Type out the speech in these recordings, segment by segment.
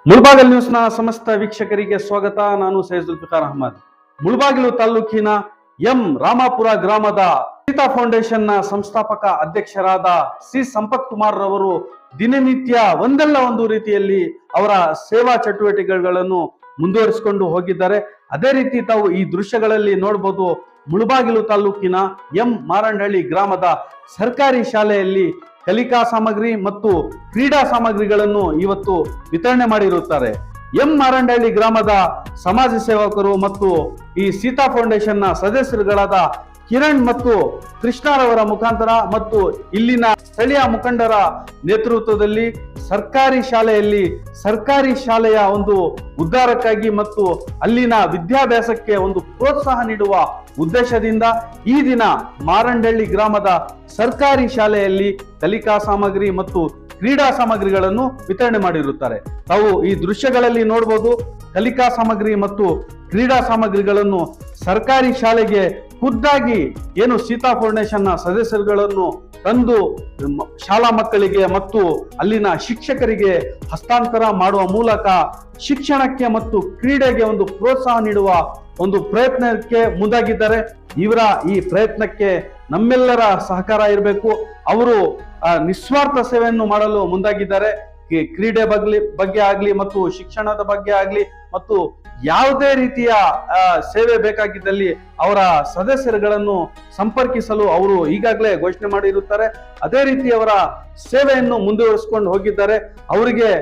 ಮುಳಬಾಗಿಲು ನ್ಯೂಸ್ನ ಸಮಸ್ತ ವೀಕ್ಷಕರಿಗೆ ಸ್ವಾಗತ. ನಾನು ಸೈಯದ್ ಜುಲ್ಫಿಕಾರ್ ಅಹಮದ್. ಮುಳಬಾಗಿಲು ತಾಲೂಕಿನ ಎಂ ರಾಮಾಪುರ ಗ್ರಾಮದ ಸೀತಾ ಫೌಂಡೇಶನ್ನ ಸಂಸ್ಥಾಪಕ ಅಧ್ಯಕ್ಷರಾದ ಸಿ ಸಂಪತ್ ಕುಮಾರ್ ರವರು ದಿನನಿತ್ಯ ಒಂದಲ್ಲ ಒಂದು ರೀತಿಯಲ್ಲಿ ಅವರ ಸೇವಾ ಚಟುವಟಿಕೆಗಳನ್ನು ಮುಂದುವರಿಸಿಕೊಂಡು ಹೋಗಿದ್ದಾರೆ. ಅದೇ ರೀತಿ ತಾವು ಈ ದೃಶ್ಯಗಳಲ್ಲಿ ನೋಡಬಹುದು. ಮುಳಬಾಗಿಲು ತಾಲೂಕಿನ ಎಂ ಮಾರಂಡಹಳ್ಳಿ ಗ್ರಾಮದ ಸರ್ಕಾರಿ ಶಾಲೆಯಲ್ಲಿ ಕಲಿಕಾ ಸಾಮಗ್ರಿ ಮತ್ತು ಕ್ರೀಡಾ ಸಾಮಗ್ರಿಗಳನ್ನು ಇವತ್ತು ವಿತರಣೆ ಮಾಡಿರುತ್ತಾರೆ. ಎಂ ಮಾರಂಡಹಳ್ಳಿ ಗ್ರಾಮದ ಸಮಾಜ ಸೇವಕರು ಮತ್ತು ಈ ಸೀತಾ ಫೌಂಡೇಶನ್ನ ಸದಸ್ಯರುಗಳಾದ ಕಿರಣ್ ಮತ್ತು ಕೃಷ್ಣರವರ ಮುಖಾಂತರ ಮತ್ತು ಇಲ್ಲಿನ ಸ್ಥಳೀಯ ಮುಖಂಡರ ನೇತೃತ್ವದಲ್ಲಿ ಸರ್ಕಾರಿ ಶಾಲೆಯ ಒಂದು ಉದ್ಧಾರಕ್ಕಾಗಿ ಮತ್ತು ಅಲ್ಲಿನ ವಿದ್ಯಾಭ್ಯಾಸಕ್ಕೆ ಒಂದು ಪ್ರೋತ್ಸಾಹ ನೀಡುವ ಉದ್ದೇಶದಿಂದ ಈ ದಿನ ಮಾರಂಡಹಳ್ಳಿ ಗ್ರಾಮದ ಸರ್ಕಾರಿ ಶಾಲೆಯಲ್ಲಿ ಕಲಿಕಾ ಸಾಮಗ್ರಿ ಮತ್ತು ಕ್ರೀಡಾ ಸಾಮಗ್ರಿಗಳನ್ನು ವಿತರಣೆ ಮಾಡಿರುತ್ತಾರೆ. ತಾವು ಈ ದೃಶ್ಯಗಳಲ್ಲಿ ನೋಡಬಹುದು. ಕಲಿಕಾ ಸಾಮಗ್ರಿ ಮತ್ತು ಕ್ರೀಡಾ ಸಾಮಗ್ರಿಗಳನ್ನು ಸರ್ಕಾರಿ ಶಾಲೆಗೆ ಖುದ್ದಾಗಿ ಏನು ಸೀತಾ ಫೌಂಡೇಶನ್ನ ಸದಸ್ಯರುಗಳನ್ನು ತಂದು ಶಾಲಾ ಮಕ್ಕಳಿಗೆ ಮತ್ತು ಅಲ್ಲಿನ ಶಿಕ್ಷಕರಿಗೆ ಹಸ್ತಾಂತರ ಮಾಡುವ ಮೂಲಕ ಶಿಕ್ಷಣಕ್ಕೆ ಮತ್ತು ಕ್ರೀಡೆಗೆ ಒಂದು ಪ್ರೋತ್ಸಾಹ ನೀಡುವ ಒಂದು ಪ್ರಯತ್ನಕ್ಕೆ ಮುಂದಾಗಿದ್ದಾರೆ. ಇವರ ಈ ಪ್ರಯತ್ನಕ್ಕೆ ನಮ್ಮೆಲ್ಲರ ಸಹಕಾರ ಇರಬೇಕು. ಅವರು ನಿಸ್ವಾರ್ಥ ಸೇವೆಯನ್ನು ಮಾಡಲು ಮುಂದಾಗಿದ್ದಾರೆ. ಕ್ರೀಡೆ ಬಗ್ಗೆ ಆಗ್ಲಿ ಮತ್ತು ಶಿಕ್ಷಣದ ಬಗ್ಗೆ ಆಗ್ಲಿ ಮತ್ತು ಯಾವುದೇ ರೀತಿಯ ಸೇವೆ ಬೇಕಾಗಿದ್ದಲ್ಲಿ ಅವರ ಸದಸ್ಯರುಗಳನ್ನು ಸಂಪರ್ಕಿಸಲು ಅವರು ಈಗಾಗಲೇ ಘೋಷಣೆ ಮಾಡಿರುತ್ತಾರೆ. ಅದೇ ರೀತಿ ಅವರ ಸೇವೆಯನ್ನು ಮುಂದುವರಿಸಿಕೊಂಡು ಹೋಗಿದ್ದಾರೆ. ಅವರಿಗೆ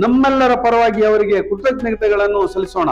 ನಮ್ಮೆಲ್ಲರ ಪರವಾಗಿ ಅವರಿಗೆ ಕೃತಜ್ಞತೆಗಳನ್ನು ಸಲ್ಲಿಸೋಣ.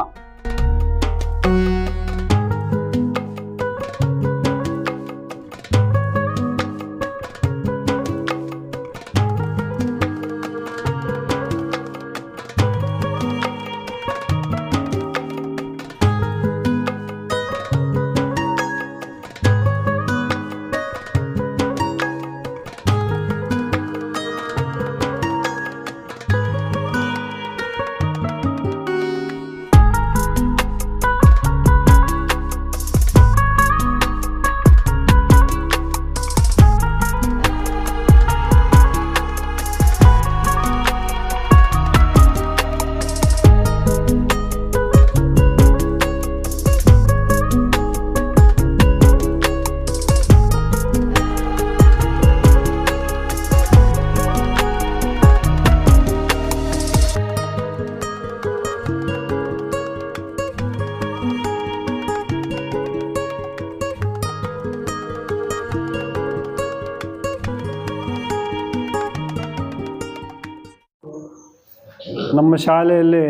ನಮ್ಮ ಶಾಲೆಯಲ್ಲಿ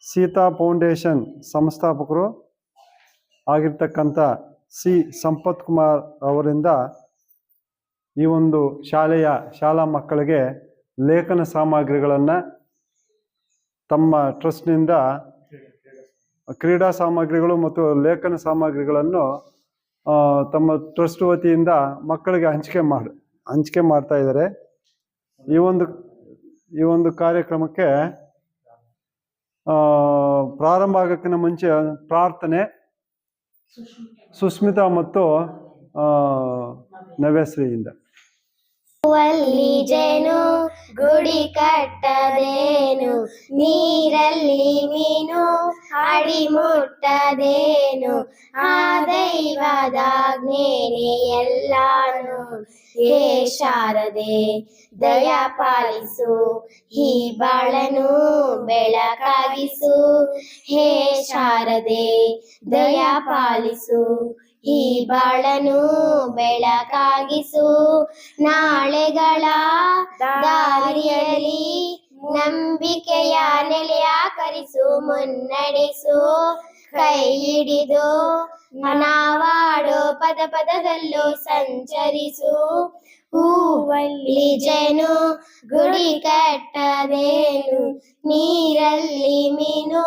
ಸೀತಾ ಫೌಂಡೇಶನ್ ಸಂಸ್ಥಾಪಕರು ಆಗಿರ್ತಕ್ಕಂಥ ಸಿ ಸಂಪತ್ ಕುಮಾರ್ ಅವರಿಂದ ಈ ಒಂದು ಶಾಲಾ ಮಕ್ಕಳಿಗೆ ಲೇಖನ ಸಾಮಗ್ರಿಗಳನ್ನು ತಮ್ಮ ಟ್ರಸ್ಟ್ನಿಂದ ಕ್ರೀಡಾ ಸಾಮಗ್ರಿಗಳು ಮತ್ತು ಲೇಖನ ಸಾಮಗ್ರಿಗಳನ್ನು ತಮ್ಮ ಟ್ರಸ್ಟ್ ವತಿಯಿಂದ ಮಕ್ಕಳಿಗೆ ಹಂಚಿಕೆ ಮಾಡ್ತಾ ಇದ್ದಾರೆ. ಈ ಒಂದು ಕಾರ್ಯಕ್ರಮಕ್ಕೆ ಪ್ರಾರಂಭ ಆಗೋಕ್ಕಿಂತ ಮುಂಚೆ ಪ್ರಾರ್ಥನೆ ಸುಸ್ಮಿತಾ ಮತ್ತು ನವ್ಯಶ್ರೀಯಿಂದ. ಜೇನು ಗುಡಿ ಕಟ್ಟದೇನು, ನೀರಲ್ಲಿ ಮೀನು ಅಡಿ ಮುಟ್ಟದೇನು, ಆ ದೈವದಾಜ್ಞೆನೇ ಎಲ್ಲಾನು. ಹೇ ಶಾರದೆ ದಯ ಪಾಲಿಸು, ಈ ಬಾಳನು ಬೆಳಕಾಗಿಸು. ಹೇ ಶಾರದೆ ದಯ ಪಾಲಿಸು, ಈ ಬಾಳನು ಬೆಳಕಾಗಿಸು. ನಾಳೆಗಳ ದಾರಿಯಲ್ಲಿ ನಂಬಿಕೆಯ ನೆಲೆಯ ಕರಿಸು, ಮುನ್ನಡೆಸು. ಕೈ ಹಿಡಿದು ನಾವಾಡೋ ಪದ ಪದದಲ್ಲೂ ಸಂಚರಿಸು. ಹೂವಲ್ಲಿ ಜೇನು ಗುಡಿ ಕಟ್ಟದೇನು, ನೀರಲ್ಲಿ ಮೀನು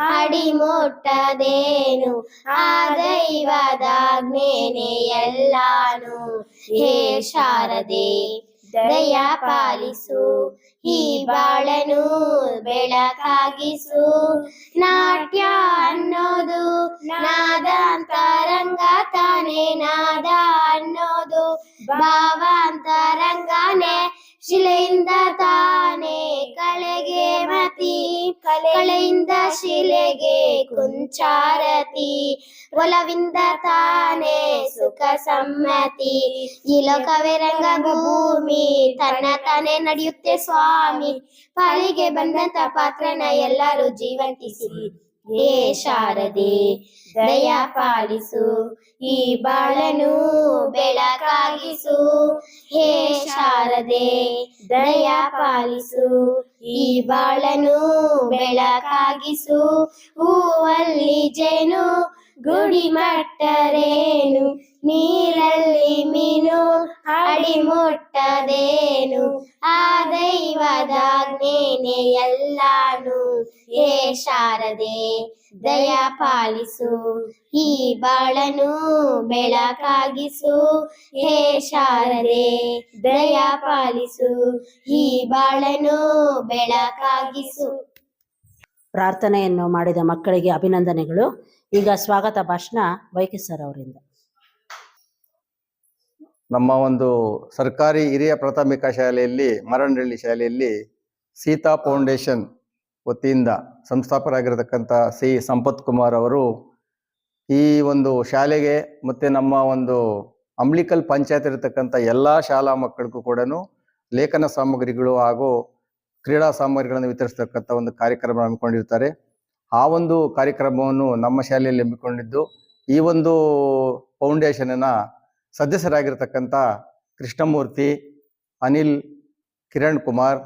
ಅಡಿ ಮುಟ್ಟದೇನು, ಆ ದೈವದಾಜ್ಞೆನೇ ಎಲ್ಲಾನು. ಹೇ ಶಾರದೆ ದಯ ಪಾಲಿಸು, ಈ ಬಾಳನು ಬೆಳಕಾಗಿಸು. ನಾಟ್ಯ ಅನ್ನೋದು ನಾದಾಂತರಂಗ ತಾನೇ, ನಾದ ಅನ್ನೋದು ಭಾವಾಂತರಂಗನೇ. ಶಿಲೆಯಿಂದ ತಾನೇ ಕಲೆಗೆ ಮತಿ, ಕಲೆಯಿಂದ ಶಿಲೆಗೆ ಕುಂಚಾರತಿ, ಒಲವಿಂದ ತಾನೇ ಸುಖ ಸಮ್ಮತಿ. ಈ ಲೋಕವೇ ರಂಗಭೂಮಿ, ತನ್ನ ತಾನೇ ನಡೆಯುತ್ತೆ ಸ್ವಾಮಿ, ಪಾಲಿಗೆ ಬಂದಂತ ಪಾತ್ರನ ಎಲ್ಲರೂ ಜೀವಂತಿಸಿ. ಹೇ ಶಾರದೆ ದಯ ಪಾಲಿಸು, ಈ ಬಾಳನು ಬೆಳಕಾಗಿಸು. ಹೇ ಶಾರದೆ ದಯ ಪಾಲಿಸು, ಈ ಬಾಳನು ಬೆಳಕಾಗಿಸು. ಹೂವಲ್ಲಿ ಜೇನು ಗುಡಿ ಮಟ್ಟರೇನು, ನೀರಲ್ಲಿ ಮೀನು ಅಡಿ ಮುಟ್ಟದೇನು, ಆ ದೈವದಾಜ್ಞೆನೆ ಎಲ್ಲಾನು. ಹೇ ಶಾರದೆ ದಯ ಪಾಲಿಸು, ಈ ಬಾಳನು ಬೆಳಕಾಗಿಸು. ಹೇ ಶಾರದೆ ದಯ ಪಾಲಿಸು, ಈ ಬಾಳನು ಬೆಳಕಾಗಿಸು. ಪ್ರಾರ್ಥನೆಯನ್ನು ಮಾಡಿದ ಮಕ್ಕಳಿಗೆ ಅಭಿನಂದನೆಗಳು. ಈಗ ಸ್ವಾಗತ ಭಾಷಣ ವೈಕೆ ಸರ್ ಅವರಿಂದ. ನಮ್ಮ ಒಂದು ಸರ್ಕಾರಿ ಹಿರಿಯ ಪ್ರಾಥಮಿಕ ಶಾಲೆಯಲ್ಲಿ, ಮಾರನಹಳ್ಳಿ ಶಾಲೆಯಲ್ಲಿ ಸೀತಾ ಫೌಂಡೇಶನ್ ವತಿಯಿಂದ ಸಂಸ್ಥಾಪಕರಾಗಿರತಕ್ಕಂಥ ಸಿ ಸಂಪತ್ ಕುಮಾರ್ ಅವರು ಈ ಒಂದು ಶಾಲೆಗೆ ಮತ್ತು ನಮ್ಮ ಒಂದು ಅಂಬ್ಲಿಕಲ್ ಪಂಚಾಯತ್ ಇರತಕ್ಕಂಥ ಎಲ್ಲ ಶಾಲಾ ಮಕ್ಕಳಿಗೂ ಕೂಡ ಲೇಖನ ಸಾಮಗ್ರಿಗಳು ಹಾಗೂ ಕ್ರೀಡಾ ಸಾಮಗ್ರಿಗಳನ್ನು ವಿತರಿಸತಕ್ಕಂಥ ಒಂದು ಕಾರ್ಯಕ್ರಮ ಹಮ್ಮಿಕೊಂಡಿರ್ತಾರೆ. ಆ ಒಂದು ಕಾರ್ಯಕ್ರಮವನ್ನು ನಮ್ಮ ಶಾಲೆಯಲ್ಲಿ ಹಮ್ಮಿಕೊಂಡಿದ್ದು, ಈ ಒಂದು ಫೌಂಡೇಶನ್ನ ಸದಸ್ಯರಾಗಿರ್ತಕ್ಕಂಥ ಕೃಷ್ಣಮೂರ್ತಿ, ಅನಿಲ್, ಕಿರಣ್ ಕುಮಾರ್,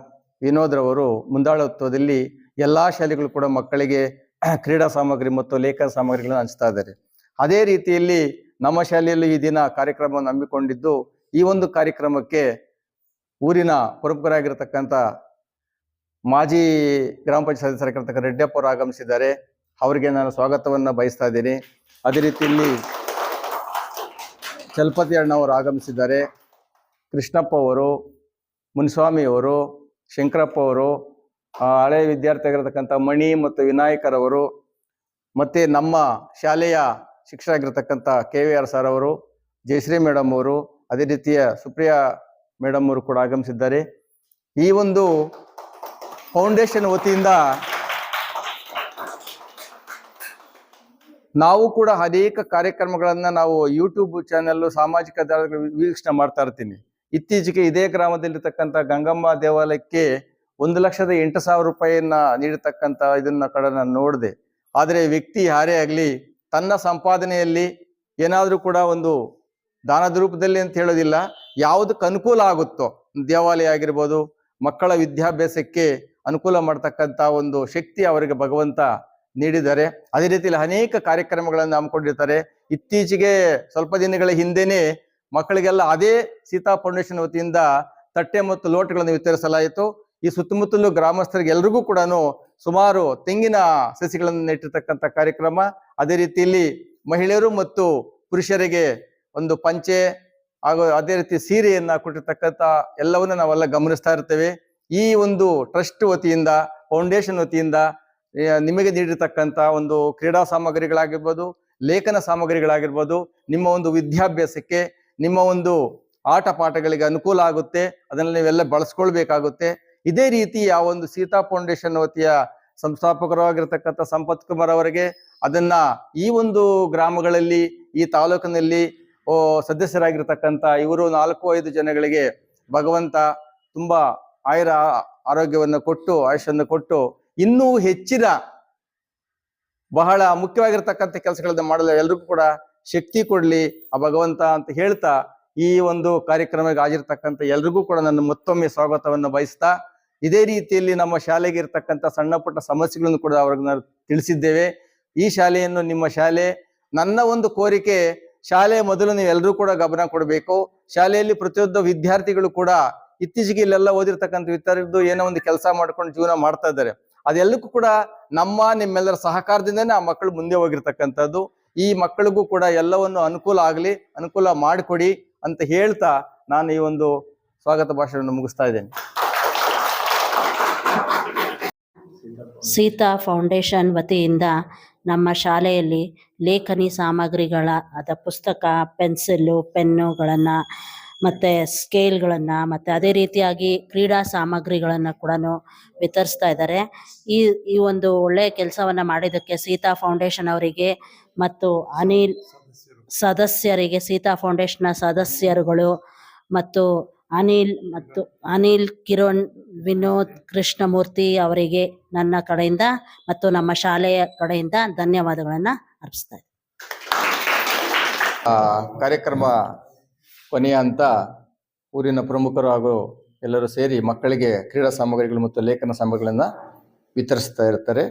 ವಿನೋದ್ರವರು ಮುಂದಾಳತ್ವದಲ್ಲಿ ಎಲ್ಲ ಶಾಲೆಗಳು ಕೂಡ ಮಕ್ಕಳಿಗೆ ಕ್ರೀಡಾ ಸಾಮಗ್ರಿ ಮತ್ತು ಲೇಖನ ಸಾಮಗ್ರಿಗಳನ್ನು ಹಂಚ್ತಾ ಇದ್ದಾರೆ. ಅದೇ ರೀತಿಯಲ್ಲಿ ನಮ್ಮ ಶಾಲೆಯಲ್ಲೂ ಈ ದಿನ ಕಾರ್ಯಕ್ರಮವನ್ನು ಹಮ್ಮಿಕೊಂಡಿದ್ದು, ಈ ಒಂದು ಕಾರ್ಯಕ್ರಮಕ್ಕೆ ಊರಿನ ಪ್ರಮುಖರಾಗಿರ್ತಕ್ಕಂಥ ಮಾಜಿ ಗ್ರಾಮ ಪಂಚಾಯತ್ ಸದಸ್ಯರಾಗಿರ್ತಕ್ಕಂಥ ರೆಡ್ಡಪ್ಪ ಅವರು ಆಗಮಿಸಿದ್ದಾರೆ. ಅವರಿಗೆ ನಾನು ಸ್ವಾಗತವನ್ನು ಬಯಸ್ತಾ ಇದ್ದೀನಿ. ಅದೇ ರೀತಿಯಲ್ಲಿ ಚಲಪತಿ ಅಣ್ಣವರು ಆಗಮಿಸಿದ್ದಾರೆ. ಕೃಷ್ಣಪ್ಪ ಅವರು, ಮುನಿಸ್ವಾಮಿ ಅವರು, ಶಂಕರಪ್ಪ ಅವರು, ಹಳೆಯ ವಿದ್ಯಾರ್ಥಿಯಾಗಿರ್ತಕ್ಕಂಥ ಮಣಿ ಮತ್ತು ವಿನಾಯಕರವರು, ಮತ್ತು ನಮ್ಮ ಶಾಲೆಯ ಶಿಕ್ಷಕರಾಗಿರ್ತಕ್ಕಂಥ KVR ಸರ್ ಅವರು, ಜಯಶ್ರೀ ಮೇಡಮ್ ಅವರು, ಅದೇ ರೀತಿಯ ಸುಪ್ರಿಯಾ ಮೇಡಮ್ ಅವರು ಕೂಡ ಆಗಮಿಸಿದ್ದಾರೆ. ಈ ಒಂದು ಫೌಂಡೇಶನ್ ವತಿಯಿಂದ ನಾವು ಕೂಡ ಅನೇಕ ಕಾರ್ಯಕ್ರಮಗಳನ್ನು ನಾವು ಯೂಟ್ಯೂಬ್ ಚಾನೆಲ್, ಸಾಮಾಜಿಕ ಜಾಲತಾಣಗಳು ವೀಕ್ಷಣೆ ಮಾಡ್ತಾ ಇರ್ತೀನಿ. ಇತ್ತೀಚೆಗೆ ಇದೇ ಗ್ರಾಮದಲ್ಲಿರ್ತಕ್ಕಂಥ ಗಂಗಮ್ಮ ದೇವಾಲಯಕ್ಕೆ 1,08,000 ರೂಪಾಯಿಯನ್ನ ನೀಡತಕ್ಕಂಥ ಇದನ್ನ ಕಡೆ ನಾನು ನೋಡಿದೆ. ಆದರೆ ವ್ಯಕ್ತಿ ಯಾರೇ ಆಗಲಿ ತನ್ನ ಸಂಪಾದನೆಯಲ್ಲಿ ಏನಾದರೂ ಕೂಡ ಒಂದು ದಾನದ ರೂಪದಲ್ಲಿ ಅಂತ ಹೇಳೋದಿಲ್ಲ, ಯಾವುದಕ್ಕೆ ಅನುಕೂಲ ಆಗುತ್ತೋ, ದೇವಾಲಯ ಆಗಿರ್ಬೋದು, ಮಕ್ಕಳ ವಿದ್ಯಾಭ್ಯಾಸಕ್ಕೆ ಅನುಕೂಲ ಮಾಡ್ತಕ್ಕಂಥ ಒಂದು ಶಕ್ತಿ ಅವರಿಗೆ ಭಗವಂತ ನೀಡಿದ್ದಾರೆ. ಅದೇ ರೀತಿಯಲ್ಲಿ ಅನೇಕ ಕಾರ್ಯಕ್ರಮಗಳನ್ನು ಹಮ್ಮಿಕೊಂಡಿರ್ತಾರೆ. ಇತ್ತೀಚೆಗೆ ಸ್ವಲ್ಪ ದಿನಗಳ ಹಿಂದೆನೇ ಮಕ್ಕಳಿಗೆಲ್ಲ ಅದೇ ಸೀತಾ ಫೌಂಡೇಶನ್ ವತಿಯಿಂದ ತಟ್ಟೆ ಮತ್ತು ಲೋಟಗಳನ್ನು ವಿತರಿಸಲಾಯಿತು. ಈ ಸುತ್ತಮುತ್ತಲು ಗ್ರಾಮಸ್ಥರಿಗೆ ಎಲ್ರಿಗೂ ಕೂಡ ಸುಮಾರು ತೆಂಗಿನ ಸಸಿಗಳನ್ನು ನೆಟ್ಟಿರ್ತಕ್ಕಂಥ ಕಾರ್ಯಕ್ರಮ. ಅದೇ ರೀತಿಯಲ್ಲಿ ಮಹಿಳೆಯರು ಮತ್ತು ಪುರುಷರಿಗೆ ಒಂದು ಪಂಚೆ ಹಾಗೂ ಅದೇ ರೀತಿ ಸೀರೆಯನ್ನ ಕೊಟ್ಟಿರ್ತಕ್ಕಂಥ ಎಲ್ಲವನ್ನ ನಾವೆಲ್ಲ ಗಮನಿಸ್ತಾ ಇರ್ತೇವೆ. ಈ ಒಂದು ಟ್ರಸ್ಟ್ ವತಿಯಿಂದ, ಫೌಂಡೇಶನ್ ವತಿಯಿಂದ ನಿಮಗೆ ನೀಡಿರ್ತಕ್ಕಂಥ ಒಂದು ಕ್ರೀಡಾ ಸಾಮಗ್ರಿಗಳಾಗಿರ್ಬೋದು, ಲೇಖನ ಸಾಮಗ್ರಿಗಳಾಗಿರ್ಬೋದು, ನಿಮ್ಮ ಒಂದು ವಿದ್ಯಾಭ್ಯಾಸಕ್ಕೆ, ನಿಮ್ಮ ಒಂದು ಆಟ ಪಾಠಗಳಿಗೆ ಅನುಕೂಲ ಆಗುತ್ತೆ. ಅದನ್ನು ನೀವೆಲ್ಲ ಬಳಸ್ಕೊಳ್ಬೇಕಾಗುತ್ತೆ. ಇದೇ ರೀತಿ ಆ ಒಂದು ಸೀತಾ ಫೌಂಡೇಶನ್ ವತಿಯ ಸಂಸ್ಥಾಪಕರಾಗಿರ್ತಕ್ಕಂಥ ಸಂಪತ್ ಕುಮಾರ್ ಅವರಿಗೆ ಅದನ್ನ ಈ ಒಂದು ಗ್ರಾಮಗಳಲ್ಲಿ, ಈ ತಾಲೂಕಿನಲ್ಲಿ ಸದಸ್ಯರಾಗಿರ್ತಕ್ಕಂಥ ಇವರು 4-5 ಜನಗಳಿಗೆ ಭಗವಂತ ತುಂಬಾ ಆರೋಗ್ಯವನ್ನು ಕೊಟ್ಟು, ಆಯುಷನ್ನು ಕೊಟ್ಟು, ಇನ್ನೂ ಹೆಚ್ಚಿನ ಬಹಳ ಮುಖ್ಯವಾಗಿರ್ತಕ್ಕಂಥ ಕೆಲಸಗಳನ್ನು ಮಾಡಲು ಎಲ್ರಿಗೂ ಕೂಡ ಶಕ್ತಿ ಕೊಡ್ಲಿ ಆ ಭಗವಂತ ಅಂತ ಹೇಳ್ತಾ, ಈ ಒಂದು ಕಾರ್ಯಕ್ರಮಕ್ಕೆ ಹಾಜಿರ್ತಕ್ಕಂಥ ಎಲ್ರಿಗೂ ಕೂಡ ನನ್ನ ಮತ್ತೊಮ್ಮೆ ಸ್ವಾಗತವನ್ನು ಬಯಸ್ತಾ, ಇದೇ ರೀತಿಯಲ್ಲಿ ನಮ್ಮ ಶಾಲೆಗೆ ಇರ್ತಕ್ಕಂಥ ಸಣ್ಣ ಪುಟ್ಟ ಸಮಸ್ಯೆಗಳನ್ನು ಕೂಡ ಅವ್ರಿಗೆ ನಾವು ತಿಳಿಸಿದ್ದೇವೆ. ಈ ಶಾಲೆಯನ್ನು ನಿಮ್ಮ ಶಾಲೆ, ನನ್ನ ಒಂದು ಕೋರಿಕೆ, ಶಾಲೆ ಮೊದಲು ನೀವೆಲ್ಲರೂ ಕೂಡ ಗಮನ ಕೊಡಬೇಕು. ಶಾಲೆಯಲ್ಲಿ ಪ್ರತಿಯೊಬ್ಬ ವಿದ್ಯಾರ್ಥಿಗಳು ಕೂಡ ಇತ್ತೀಚೆಗೆ ಇಲ್ಲೆಲ್ಲ ಓದಿರ್ತಕ್ಕಂಥ ವಿದ್ಯಾರ್ಥಿಗಳು ಏನೋ ಒಂದು ಕೆಲಸ ಮಾಡ್ಕೊಂಡು ಜೀವನ ಮಾಡ್ತಾ ಇದ್ದಾರೆ. ಅದೆಲ್ಲಕ್ಕೂ ಕೂಡ ನಿಮ್ಮೆಲ್ಲರ ಸಹಕಾರದಿಂದನೇ ಆ ಮಕ್ಕಳು ಮುಂದೆ ಹೋಗಿರ್ತಕ್ಕಂಥದ್ದು. ಈ ಮಕ್ಕಳಿಗೂ ಕೂಡ ಎಲ್ಲವನ್ನು ಅನುಕೂಲ ಆಗಲಿ, ಅನುಕೂಲ ಮಾಡಿಕೊಡಿ ಅಂತ ಹೇಳ್ತಾ ನಾನು ಈ ಒಂದು ಸ್ವಾಗತ ಭಾಷಣವನ್ನು ಮುಗಿಸ್ತಾ ಇದ್ದೇನೆ. ಸೀತಾ ಫೌಂಡೇಶನ್ ವತಿಯಿಂದ ನಮ್ಮ ಶಾಲೆಯಲ್ಲಿ ಲೇಖನಿ ಸಾಮಗ್ರಿಗಳ ಪುಸ್ತಕ, ಪೆನ್ಸಿಲ್ಲು, ಪೆನ್ನುಗಳನ್ನು ಮತ್ತು ಸ್ಕೇಲ್ಗಳನ್ನು ಮತ್ತು ಅದೇ ರೀತಿಯಾಗಿ ಕ್ರೀಡಾ ಸಾಮಗ್ರಿಗಳನ್ನು ಕೂಡ ವಿತರಿಸ್ತಾ ಇದ್ದಾರೆ. ಈ ಒಂದು ಒಳ್ಳೆಯ ಕೆಲಸವನ್ನು ಮಾಡಿದ್ದಕ್ಕೆ ಸೀತಾ ಫೌಂಡೇಶನ್ ಅವರಿಗೆ ಮತ್ತು ಸದಸ್ಯರಿಗೆ, ಸೀತಾ ಫೌಂಡೇಶನ್ನ ಸದಸ್ಯರುಗಳು ಮತ್ತು ಅನಿಲ್ ಕಿರಣ್, ವಿನೋದ್ ಕೃಷ್ಣಮೂರ್ತಿ ಅವರಿಗೆ ನನ್ನ ಕಡೆಯಿಂದ ಮತ್ತು ನಮ್ಮ ಶಾಲೆಯ ಕಡೆಯಿಂದ ಧನ್ಯವಾದಗಳನ್ನು ಅರ್ಪಿಸ್ತಾ ಇದ್ದೀನಿ. ಕಾರ್ಯಕ್ರಮ ಕೊನೆಯ ಹಂತ ಊರಿನ ಪ್ರಮುಖರು ಹಾಗೂ ಎಲ್ಲರೂ ಸೇರಿ ಮಕ್ಕಳಿಗೆ ಕ್ರೀಡಾ ಸಾಮಗ್ರಿಗಳು ಮತ್ತು ಲೇಖನ ಸಾಮಗ್ರಿಗಳನ್ನು ವಿತರಿಸ್ತಾ ಇರ್ತಾರೆ.